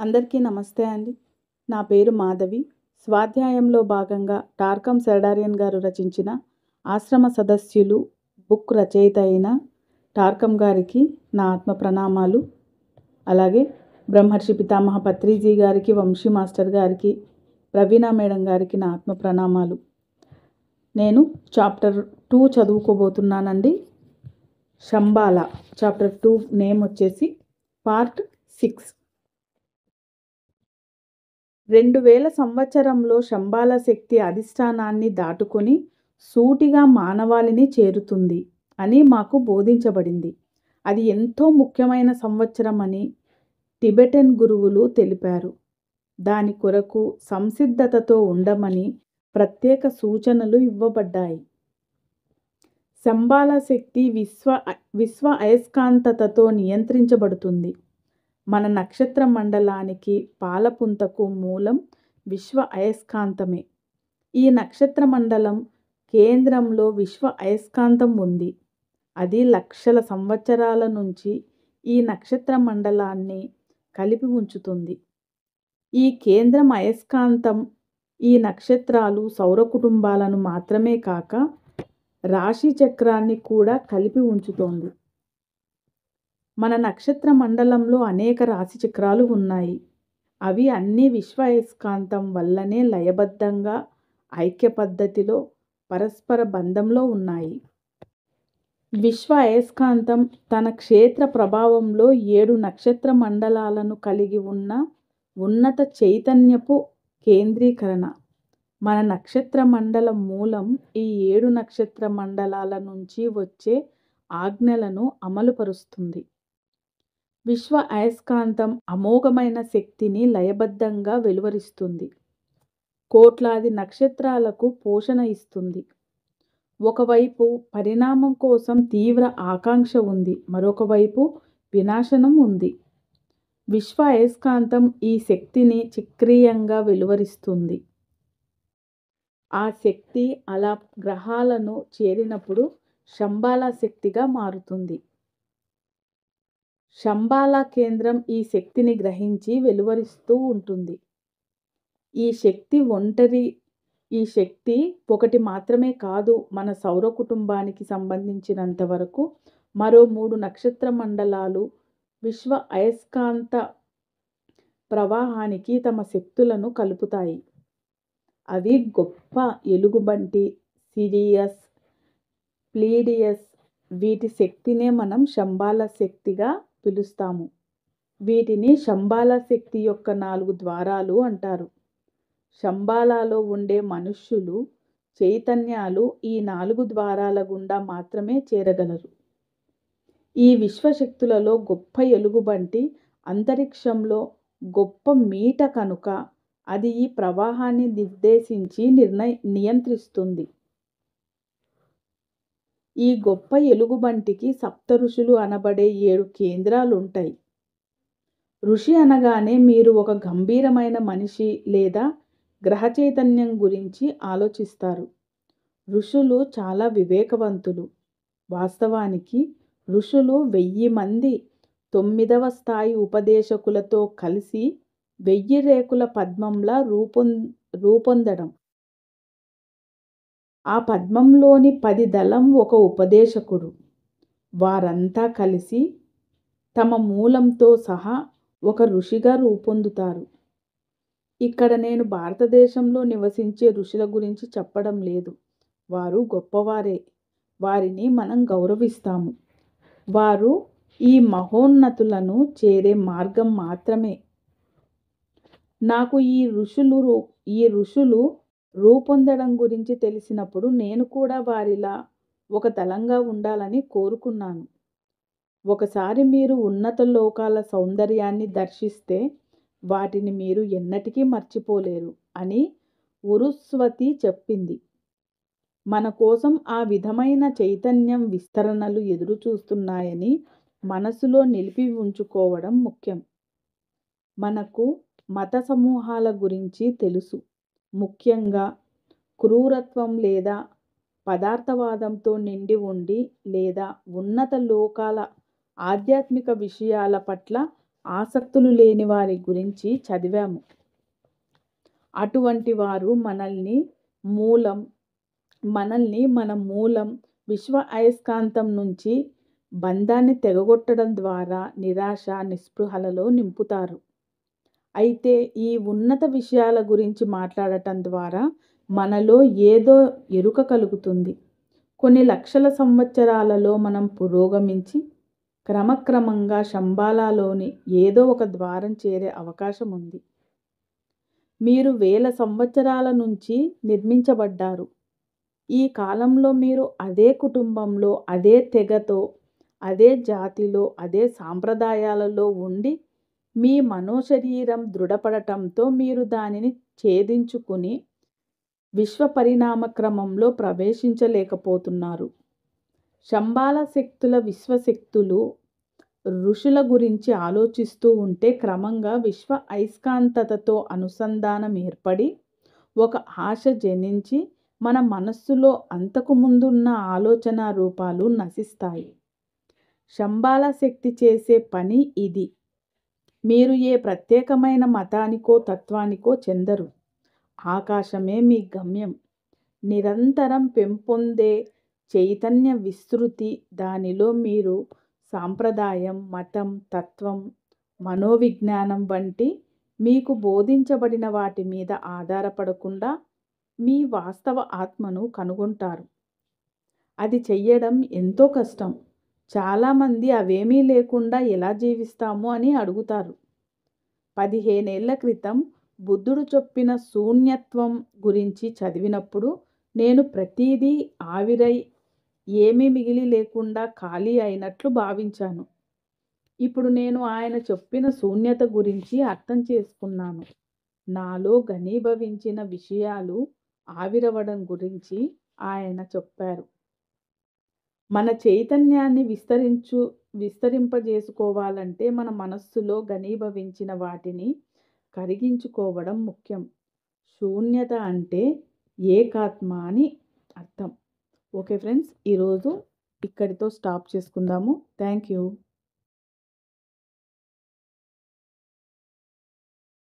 అందరికీ నమస్తే అండి. నా పేరు మాధవి. స్వాధ్యాయంలో భాగంగా టార్కం సెర్డారియన్ గారు రచించిన ఆశ్రమ సదస్యులు బుక్ రచయిత అయిన టార్కం గారికి నా ఆత్మ ప్రణామాలు. అలాగే బ్రహ్మర్షి పితామహ పత్రిజీ గారికి, వంశీ మాస్టర్ గారికి, ప్రవీణ మేడం గారికి నా ఆత్మ ప్రణామాలు. నేను చాప్టర్ 2 చదువుకోబోతున్నానండి. శంబాల చాప్టర్ 2 నేమ్ వచ్చేసి పార్ట్ 6. 2000 సంవత్సరంలో శంబాల శక్తి అధిష్టానాన్ని దాటుకొని సూటిగా మానవాళిని చేరుతుంది అని మాకు బోధించబడింది. అది ఎంతో ముఖ్యమైన సంవత్సరం అని టిబెటన్ గురువులు తెలిపారు. దాని కొరకు సంసిద్ధతతో ఉండమని ప్రత్యేక సూచనలు ఇవ్వబడ్డాయి. శంబాల శక్తి విశ్వ అయస్కాంతతతో నియంత్రించబడుతుంది. మన నక్షత్ర మండలానికి పాలపుంతకు మూలం విశ్వ అయస్కాంతమే. ఈ నక్షత్ర మండలం కేంద్రంలో విశ్వ అయస్కాంతం ఉంది. అది లక్షల సంవత్సరాల నుంచి ఈ నక్షత్ర మండలాన్ని కలిపి ఉంచుతుంది. ఈ కేంద్రం అయస్కాంతం ఈ నక్షత్రాలు, సౌర కుటుంబాలను మాత్రమే కాక రాశి చక్రాన్ని కూడా కలిపి ఉంచుతోంది. మన నక్షత్ర మండలంలో అనేక రాశి చక్రాలు ఉన్నాయి. అవి అన్నీ విశ్వ అయస్కాంతం వల్లనే లయబద్ధంగా, ఐక్య పద్ధతిలో, పరస్పర బంధంలో ఉన్నాయి. విశ్వ అయస్కాంతం తన క్షేత్ర ప్రభావంలో 7 నక్షత్ర మండలాలను కలిగి ఉన్న ఉన్నత చైతన్యపు కేంద్రీకరణ. మన నక్షత్ర మండలం మూలం ఈ 7 నక్షత్ర మండలాల నుంచి వచ్చే ఆజ్ఞలను అమలుపరుస్తుంది. విశ్వ అయస్కాంతం అమోఘమైన శక్తిని లయబద్ధంగా వెలువరిస్తుంది. కోట్లాది నక్షత్రాలకు పోషణ ఇస్తుంది. ఒకవైపు పరిణామం కోసం తీవ్ర ఆకాంక్ష ఉంది, మరొక వైపు వినాశనం ఉంది. విశ్వ అయస్కాంతం ఈ శక్తిని చక్రీయంగా వెలువరిస్తుంది. ఆ శక్తి అలా గ్రహాలను చేరినప్పుడు శంబాల శక్తిగా మారుతుంది. శంబాల కేంద్రం ఈ శక్తిని గ్రహించి వెలువరిస్తూ ఉంటుంది. ఈ శక్తి ఒకటి మాత్రమే కాదు. మన సౌర కుటుంబానికి సంబంధించినంత వరకు మరో 3 నక్షత్ర మండలాలు విశ్వ అయస్కాంత ప్రవాహానికి తమ శక్తులను కలుపుతాయి. అవి గొప్ప ఎలుగుబంటి, సిరియస్, ప్లీడియస్. వీటి శక్తినే మనం శంబాల శక్తిగా పిలుస్తాము. వీటిని శంబాల శక్తి యొక్క 4 ద్వారాలు అంటారు. శంబాలలో ఉండే మనుష్యులు, చైతన్యాలు ఈ 4 ద్వారాల గుండా మాత్రమే చేరగలరు. ఈ విశ్వశక్తులలో గొప్ప ఎలుగుబంటి అంతరిక్షంలో గొప్ప మీట కనుక అది ఈ ప్రవాహాన్ని నిర్దేశించి నియంత్రిస్తుంది. ఈ గొప్ప ఎలుగుబంటికి సప్త ఋషులు అనబడే 7 కేంద్రాలుంటాయి. ఋషి అనగానే మీరు ఒక గంభీరమైన మనిషి లేదా గ్రహ చైతన్యం గురించి ఆలోచిస్తారు. ఋషులు చాలా వివేకవంతులు. వాస్తవానికి ఋషులు 1000 మంది 9వ స్థాయి ఉపదేశకులతో కలిసి 1000 రేకుల పద్మంలా రూపొందడం. ఆ పద్మంలోని 10 దళం ఒక ఉపదేశకుడు. వారంతా కలిసి తమ మూలంతో సహా ఒక ఋషిగా రూపొందుతారు. ఇక్కడ నేను భారతదేశంలో నివసించే ఋషుల గురించి చెప్పడం లేదు. వారు గొప్పవారే. వారిని మనం గౌరవిస్తాము. వారు ఈ మహోన్నతులను చేరే మార్గం మాత్రమే. నాకు ఈ ఋషులు రూపొందడం గురించి తెలిసినప్పుడు నేను కూడా వారిలా ఒక దళంగా ఉండాలని కోరుకున్నాను. ఒకసారి మీరు ఉన్నత లోకాల సౌందర్యాన్ని దర్శిస్తే వాటిని మీరు ఎన్నటికీ మర్చిపోలేరు అని ఉరుస్వతి చెప్పింది. మన కోసం ఆ విధమైన చైతన్యం విస్తరణలు ఎదురు చూస్తున్నాయని మనసులో నిలిపి ఉంచుకోవడం ముఖ్యం. మనకు మత సమూహాల గురించి తెలుసు. ముఖ్యంగా క్రూరత్వం లేదా పదార్థవాదంతో నిండి ఉండి లేదా ఉన్నత లోకాల ఆధ్యాత్మిక విషయాల పట్ల ఆసక్తులు లేని వారి గురించి చదివాము. అటువంటి వారు మనల్ని మన మూలం విశ్వ అయస్కాంతం నుంచి బంధాన్ని తెగగొట్టడం ద్వారా నిరాశ, నిస్పృహలలో నింపుతారు. అయితే ఈ ఉన్నత విషయాల గురించి మాట్లాడటం ద్వారా మనలో ఏదో ఎరుక కలుగుతుంది. కొన్ని లక్షల సంవత్సరాలలో మనం పురోగమించి క్రమక్రమంగా శంబాలాలోని ఏదో ఒక ద్వారం చేరే అవకాశం ఉంది. మీరు వేల సంవత్సరాల నుంచి నిర్మించబడ్డారు. ఈ కాలంలో మీరు అదే కుటుంబంలో, అదే తెగతో, అదే జాతిలో, అదే సాంప్రదాయాలలో ఉండి మీ మనోశరీరం దృఢపడటంతో మీరు దానిని ఛేదించుకుని విశ్వ పరిణామ క్రమంలో ప్రవేశించలేకపోతున్నారు. శంబాల శక్తుల విశ్వశక్తులు ఋషుల గురించి ఆలోచిస్తూ ఉంటే క్రమంగా విశ్వ అయస్కాంతతతో అనుసంధానం ఏర్పడి ఒక ఆశ జనించి మన మనస్సులో అంతకు ముందున్న ఆలోచన రూపాలు నశిస్తాయి. శంబాల శక్తి చేసే పని ఇది. మీరు ఏ ప్రత్యేకమైన మతానికో తత్వానికో చెందరు. ఆకాశమే మీ గమ్యం. నిరంతరం పెంపొందే చైతన్య విస్తృతి. దానిలో మీరు సాంప్రదాయం, మతం, తత్వం, మనోవిజ్ఞానం వంటి మీకు బోధించబడిన వాటి మీద ఆధారపడకుండా మీ వాస్తవ ఆత్మను కనుగొంటారు. అది చెయ్యడం ఎంతో కష్టం. చాలామంది అవేమీ లేకుండా ఎలా జీవిస్తాము అని అడుగుతారు. 15 ఏళ్ల క్రితం బుద్ధుడు చెప్పిన శూన్యత్వం గురించి చదివినప్పుడు నేను ప్రతిదీ ఆవిరై ఏమీ మిగిలి లేకుండా ఖాళీ అయినట్లు భావించాను. ఇప్పుడు నేను ఆయన చెప్పిన శూన్యత గురించి అర్థం చేసుకున్నాను. నాలో ఘనీభవించిన విషయాలు ఆవిరవడం గురించి ఆయన చెప్పారు. మన చైతన్యాన్ని విస్తరింపజేసుకోవాలంటే మన మనస్సులో ఘనీభవించిన వాటిని కరిగించుకోవడం ముఖ్యం. శూన్యత అంటే ఏకాత్మ అని అర్థం. ఓకే ఫ్రెండ్స్, ఈరోజు ఇక్కడితో స్టాప్ చేసుకుందాము. Thank you.